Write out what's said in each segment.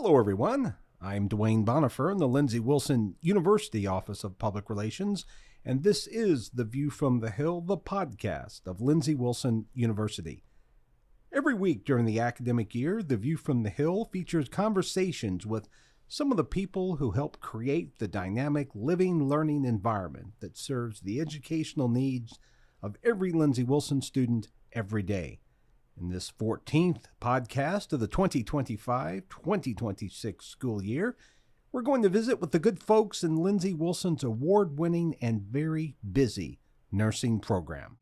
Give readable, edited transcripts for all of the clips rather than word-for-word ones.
Hello, everyone. I'm Dwayne Bonifer in the Lindsey Wilson University Office of Public Relations, and this is The View from the Hill, the podcast of Lindsey Wilson University. Every week during the academic year, The View from the Hill features conversations with some of the people who help create the dynamic living, learning environment that serves the educational needs of every Lindsey Wilson student every day. In this 14th podcast of the 2025-2026 school year, we're going to visit with the good folks in Lindsey Wilson's award-winning and very busy nursing program.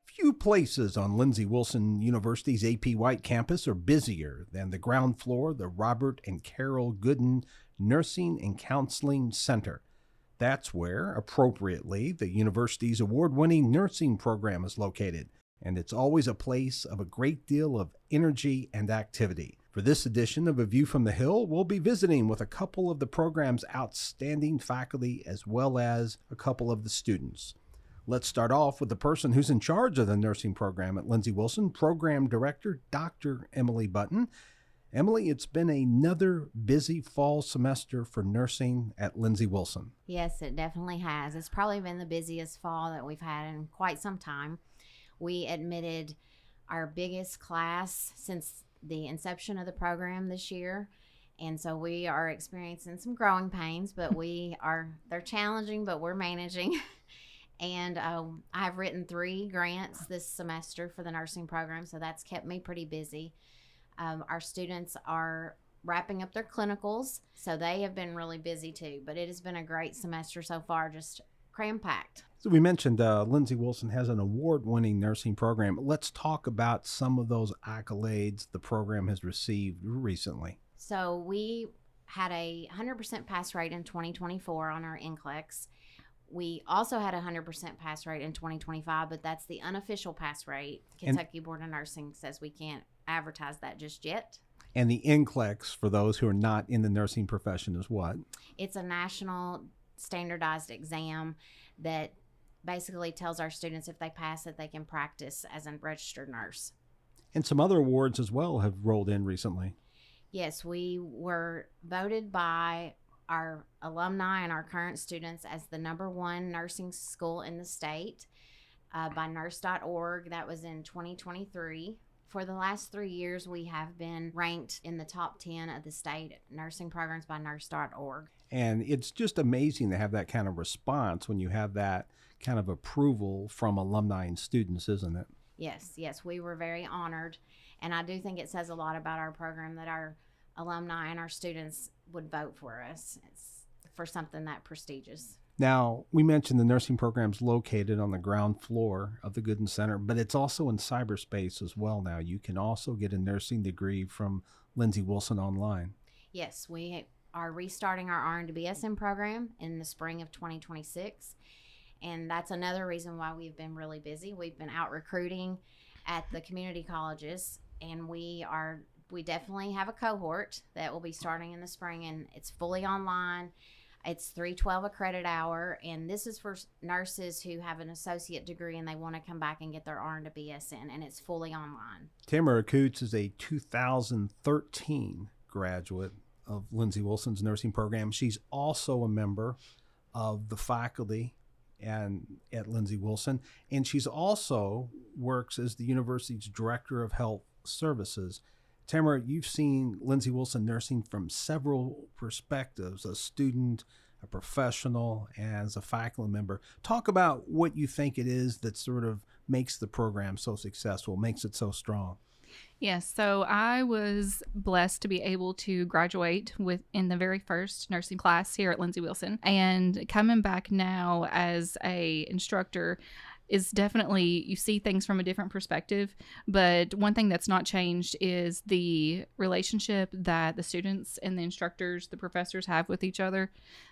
Few places on Lindsey Wilson University's AP White campus are busier than the ground floor, the Robert and Carol Gooden Nursing and Counseling Center. That's where, appropriately, the university's award-winning nursing program is located, and it's always a place of a great deal of energy and activity. For this edition of A View from the Hill, we'll be visiting with a couple of the program's outstanding faculty as well as a couple of the students. Let's start off with the person who's in charge of the nursing program at Lindsey Wilson, Program Director Dr. Emily Button. Emily, it's been another busy fall semester for nursing at Lindsey Wilson. Yes, it definitely has. It's probably been the busiest fall that we've had in quite some time. We admitted our biggest class since the inception of the program this year. And so we are experiencing some growing pains, but they're challenging, but we're managing. And I've written 3 grants this semester for the nursing program, so that's kept me pretty busy. Our students are wrapping up their clinicals, so they have been really busy too. But it has been a great semester so far, just cram-packed. So we mentioned Lindsey Wilson has an award-winning nursing program. Let's talk about some of those accolades the program has received recently. So we had a 100% pass rate in 2024 on our NCLEX. We also had a 100% pass rate in 2025, but that's the unofficial pass rate. Kentucky Board of Nursing says we can't advertise that just yet. And the NCLEX, for those who are not in the nursing profession, is what? It's a national standardized exam that basically tells our students if they pass it, they can practice as a registered nurse. And some other awards as well have rolled in recently. Yes, we were voted by our alumni and our current students as the #1 nursing school in the state by nurse.org. That was in 2023. For the last 3 years, we have been ranked in the top 10 of the state nursing programs by nurse.org. And it's just amazing to have that kind of response when you have that kind of approval from alumni and students, isn't it? Yes, we were very honored. And I do think it says a lot about our program that our alumni and our students would vote for us. It's for something that prestigious. Now, we mentioned the nursing program's located on the ground floor of the Gooden Center, but it's also in cyberspace as well now. You can also get a nursing degree from Lindsey Wilson online. Yes, we are restarting our RN to BSN program in the spring of 2026, and that's another reason why we've been really busy. We've been out recruiting at the community colleges, and we definitely have a cohort that will be starting in the spring, and it's fully online. It's $312 a credit hour, and this is for nurses who have an associate degree and they want to come back and get their RN to BSN, and it's fully online. Tamara Coots is a 2013 graduate of Lindsey Wilson's nursing program. She's also a member of the faculty at Lindsey Wilson, and she's also works as the university's director of health services. Tamara, you've seen Lindsey Wilson nursing from several perspectives, a student, a professional, as a faculty member. Talk about what you think it is that sort of makes the program so successful, makes it so strong. Yes, so I was blessed to be able to graduate in the very first nursing class here at Lindsey Wilson. And coming back now as a instructor is definitely, you see things from a different perspective. But one thing that's not changed is the relationship that the students and the instructors, the professors have with each other.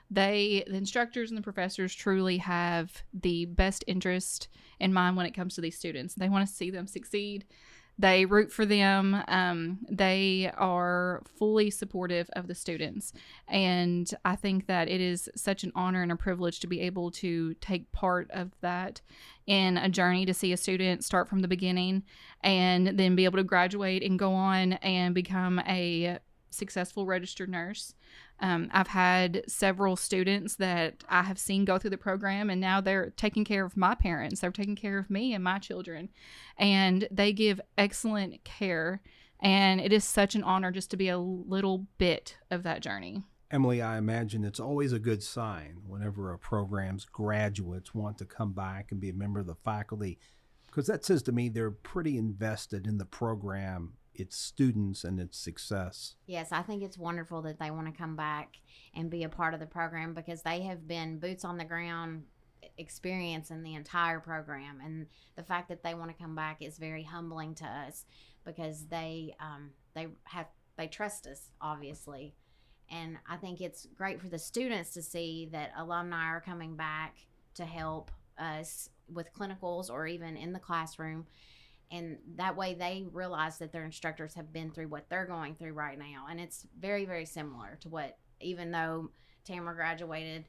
The instructors and the professors truly have the best interest in mind when it comes to these students. They want to see them succeed. They root for them. They are fully supportive of the students. And I think that it is such an honor and a privilege to be able to take part of that in a journey to see a student start from the beginning and then be able to graduate and go on and become a successful registered nurse. I've had several students that I have seen go through the program, and now they're taking care of my parents. They're taking care of me and my children, and they give excellent care. And it is such an honor just to be a little bit of that journey. Emily, I imagine it's always a good sign whenever a program's graduates want to come back and be a member of the faculty, because that says to me they're pretty invested in the program, its students, and its success. Yes, I think it's wonderful that they want to come back and be a part of the program, because they have been boots on the ground experience in the entire program. And the fact that they want to come back is very humbling to us, because they trust us, obviously. And I think it's great for the students to see that alumni are coming back to help us with clinicals or even in the classroom. And that way they realize that their instructors have been through what they're going through right now. And it's very, very similar to what, even though Tamara graduated,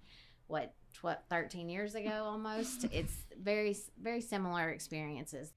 13 years ago almost, it's very, very similar experiences.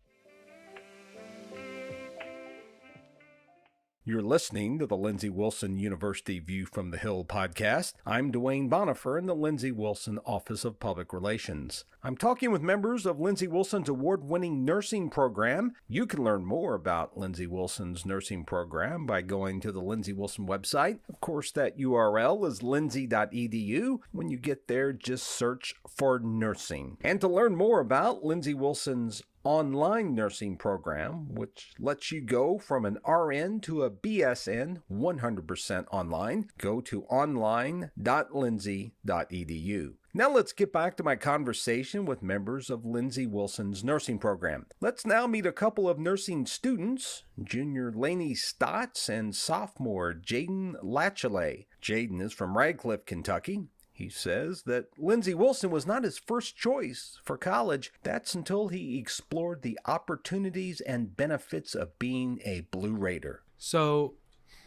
You're listening to the Lindsey Wilson University View from the Hill podcast. I'm Dwayne Bonifer in the Lindsey Wilson Office of Public Relations. I'm talking with members of Lindsey Wilson's award-winning nursing program. You can learn more about Lindsey Wilson's nursing program by going to the Lindsey Wilson website. Of course, that URL is lindsey.edu. When you get there, just search for nursing. And to learn more about Lindsey Wilson's online nursing program, which lets you go from an RN to a BSN 100% online, go to online.lindsey.edu. Now let's get back to my conversation with members of Lindsey Wilson's nursing program. Let's now meet a couple of nursing students, junior Lainey Stotts and sophomore Jaden Latchley. Jaden is from Radcliffe, Kentucky. He says that Lindsey Wilson was not his first choice for college. That's until he explored the opportunities and benefits of being a Blue Raider. So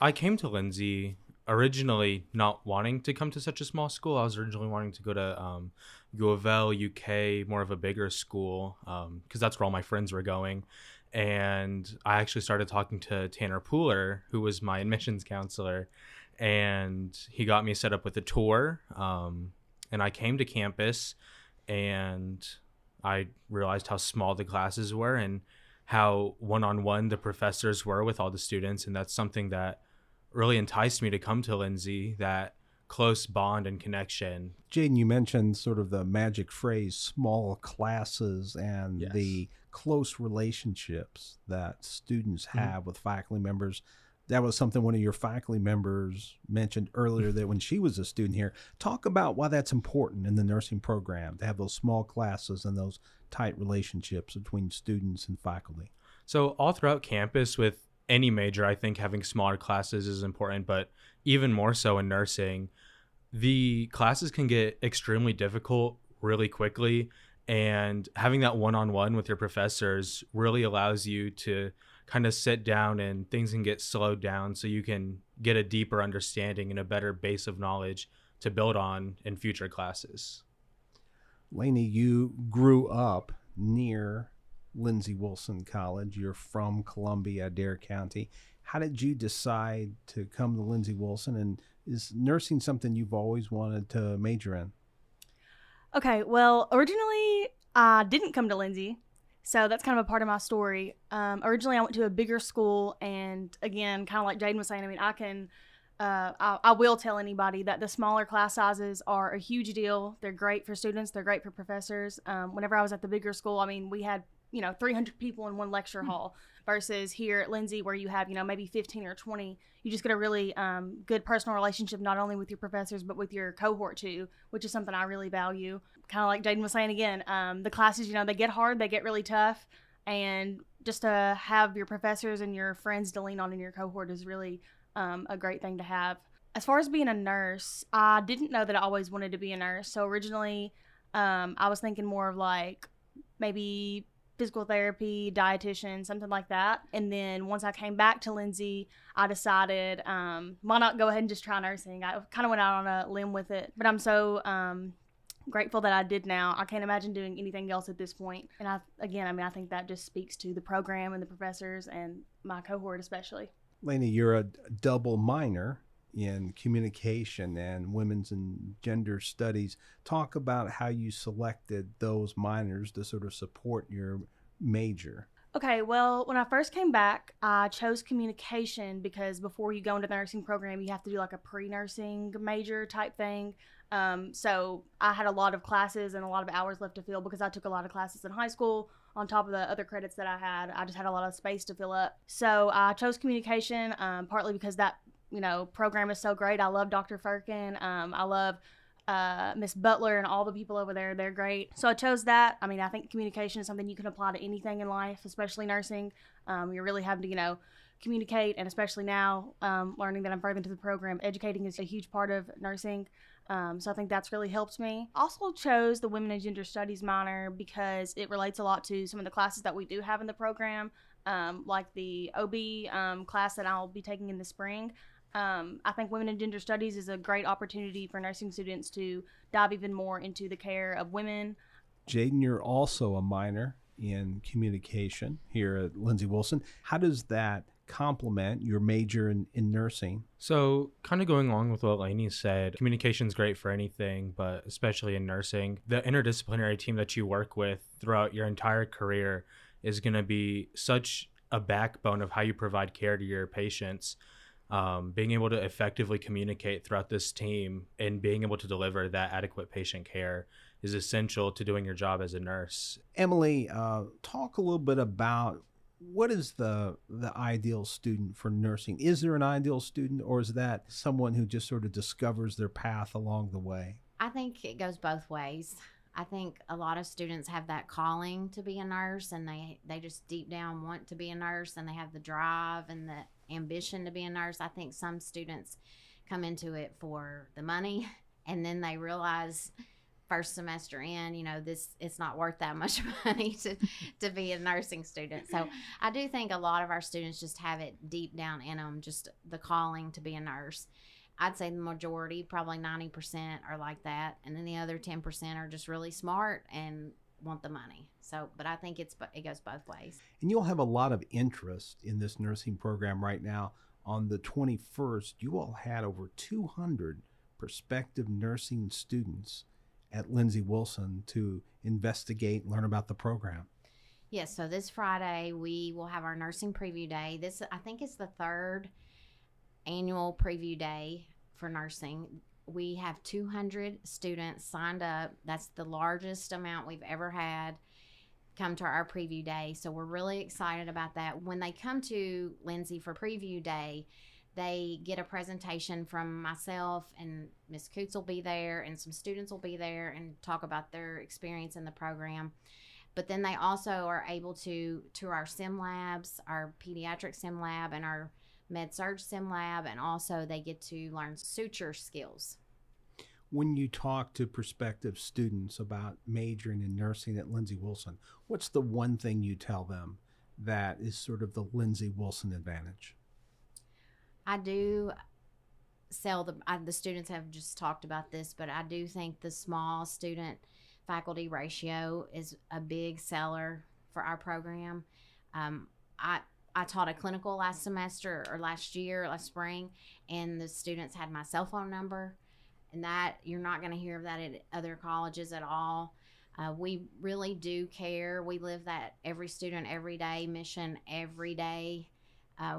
I came to Lindsey originally not wanting to come to such a small school. I was originally wanting to go to U of L, UK, more of a bigger school, because that's where all my friends were going. And I actually started talking to Tanner Pooler, who was my admissions counselor, and he got me set up with a tour. And I came to campus, and I realized how small the classes were and how one-on-one the professors were with all the students. And that's something that really enticed me to come to Lindsey, that close bond and connection. Jaden, you mentioned sort of the magic phrase, small classes, and Yes. the close relationships that students have with faculty members. That was something one of your faculty members mentioned earlier, that when she was a student here. Talk about why that's important in the nursing program, to have those small classes and those tight relationships between students and faculty. So all throughout campus with any major, I think having smaller classes is important, but even more so in nursing, the classes can get extremely difficult really quickly. And having that one-on-one with your professors really allows you to kind of sit down and things can get slowed down so you can get a deeper understanding and a better base of knowledge to build on in future classes. Lainey, you grew up near Lindsey Wilson College. You're from Columbia, Adair County. How did you decide to come to Lindsey Wilson, and is nursing something you've always wanted to major in? Okay, well, originally I didn't come to Lindsey, so that's kind of a part of my story. Originally I went to a bigger school, and again, kind of like Jaden was saying, I mean, I will tell anybody that the smaller class sizes are a huge deal. They're great for students. They're great for professors. Whenever I was at the bigger school, I mean, we had 300 people in one lecture hall versus here at Lindsey where you have, maybe 15 or 20. You just get a really good personal relationship, not only with your professors, but with your cohort too, which is something I really value. Kind of like Jaden was saying again, the classes, they get hard, they get really tough. And just to have your professors and your friends to lean on in your cohort is really a great thing to have. As far as being a nurse, I didn't know that I always wanted to be a nurse. So originally I was thinking more of like maybe physical therapy, dietitian, something like that. And then once I came back to Lindsey, I decided, why not go ahead and just try nursing? I kind of went out on a limb with it, but I'm so grateful that I did now. I can't imagine doing anything else at this point. And I think that just speaks to the program and the professors and my cohort especially. Lainey, you're a double minor in communication and women's and gender studies. Talk about how you selected those minors to sort of support your major. Okay, well, when I first came back, I chose communication because before you go into the nursing program, you have to do like a pre-nursing major type thing. So I had a lot of classes and a lot of hours left to fill because I took a lot of classes in high school on top of the other credits that I had. I just had a lot of space to fill up. So I chose communication, partly because that program is so great. I love Dr. Firkin. I love Miss Butler and all the people over there. They're great. So I chose that. I mean, I think communication is something you can apply to anything in life, especially nursing. You're really having to, communicate, and especially now, learning that I'm further into the program, educating is a huge part of nursing. So I think that's really helped me. Also chose the Women and Gender Studies minor because it relates a lot to some of the classes that we do have in the program, like the OB class that I'll be taking in the spring. I think Women and Gender Studies is a great opportunity for nursing students to dive even more into the care of women. Jaden, you're also a minor in communication here at Lindsey Wilson. How does that complement your major in nursing? So kind of going along with what Lainey said, communication is great for anything, but especially in nursing. The interdisciplinary team that you work with throughout your entire career is going to be such a backbone of how you provide care to your patients. Being able to effectively communicate throughout this team and being able to deliver that adequate patient care is essential to doing your job as a nurse. Emily, talk a little bit about what is the ideal student for nursing? Is there an ideal student, or is that someone who just sort of discovers their path along the way? I think it goes both ways. I think a lot of students have that calling to be a nurse, and they just deep down want to be a nurse, and they have the drive and the ambition to be a nurse. I think some students come into it for the money, and then they realize first semester in, it's not worth that much money to be a nursing student. So I do think a lot of our students just have it deep down in them, just the calling to be a nurse. I'd say the majority, probably 90%, are like that, and then the other 10% are just really smart and want the money. So, but I think it goes both ways. And you'll have a lot of interest in this nursing program right now. On the 21st, you all had over 200 prospective nursing students at Lindsey Wilson to investigate and learn about the program. Yes, so this Friday we will have our nursing preview day. This, I think, is the third annual preview day for nursing. We have 200 students signed up. That's the largest amount we've ever had come to our preview day. So we're really excited about that. When they come to Lindsey for preview day, they get a presentation from myself, and Ms. Coots will be there, and some students will be there and talk about their experience in the program. But then they also are able to tour our sim labs, our pediatric sim lab and our med-surg sim lab, and also they get to learn suture skills. When you talk to prospective students about majoring in nursing at Lindsey Wilson, what's the one thing you tell them that is sort of the Lindsey Wilson advantage? I do sell the students have just talked about this, but I do think the small student faculty ratio is a big seller for our program. I taught a clinical last spring, and the students had my cell phone number, and that you're not going to hear of that at other colleges at all. We really do care. We live that every student, every day mission every day.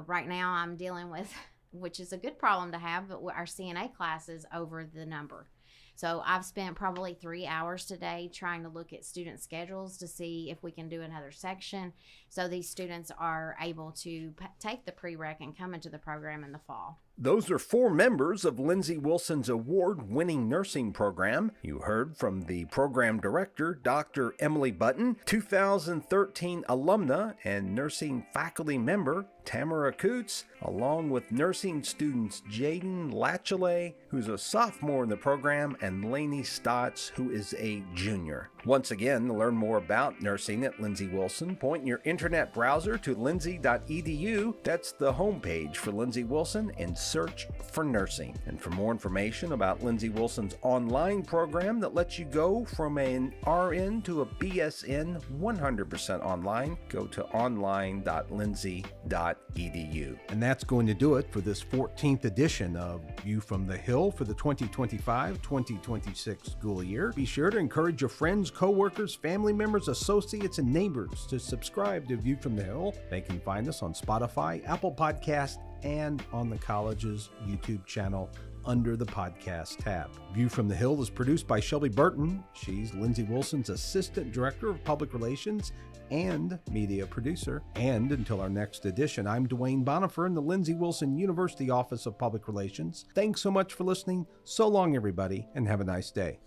Right now I'm dealing with, which is a good problem to have, but our CNA class is over the number. So I've spent probably 3 hours today trying to look at student schedules to see if we can do another section, so these students are able to take the prereq and come into the program in the fall. Those are 4 members of Lindsey Wilson's award-winning nursing program. You heard from the program director, Dr. Emily Button, 2013 alumna and nursing faculty member, Tamara Coots, along with nursing students Jaden Latchley, who's a sophomore in the program, and Lainey Stotts, who is a junior. Once again, to learn more about nursing at Lindsey Wilson, point your internet browser to lindsey.edu. That's the homepage for Lindsey Wilson, and search for nursing. And for more information about Lindsey Wilson's online program that lets you go from an RN to a BSN 100% online, go to online.lindsey.edu. And that's going to do it for this 14th edition of View from the Hill for the 2025-2026 school year. Be sure to encourage your friends, co-workers, family members, associates, and neighbors to subscribe to View from the Hill. They can find us on Spotify, Apple Podcasts, and on the college's YouTube channel under the podcast tab. View from the Hill is produced by Shelby Burton. She's Lindsey Wilson's Assistant Director of Public Relations and Media Producer. And until our next edition, I'm Dwayne Bonifer in the Lindsey Wilson University Office of Public Relations. Thanks so much for listening. So long, everybody, and have a nice day.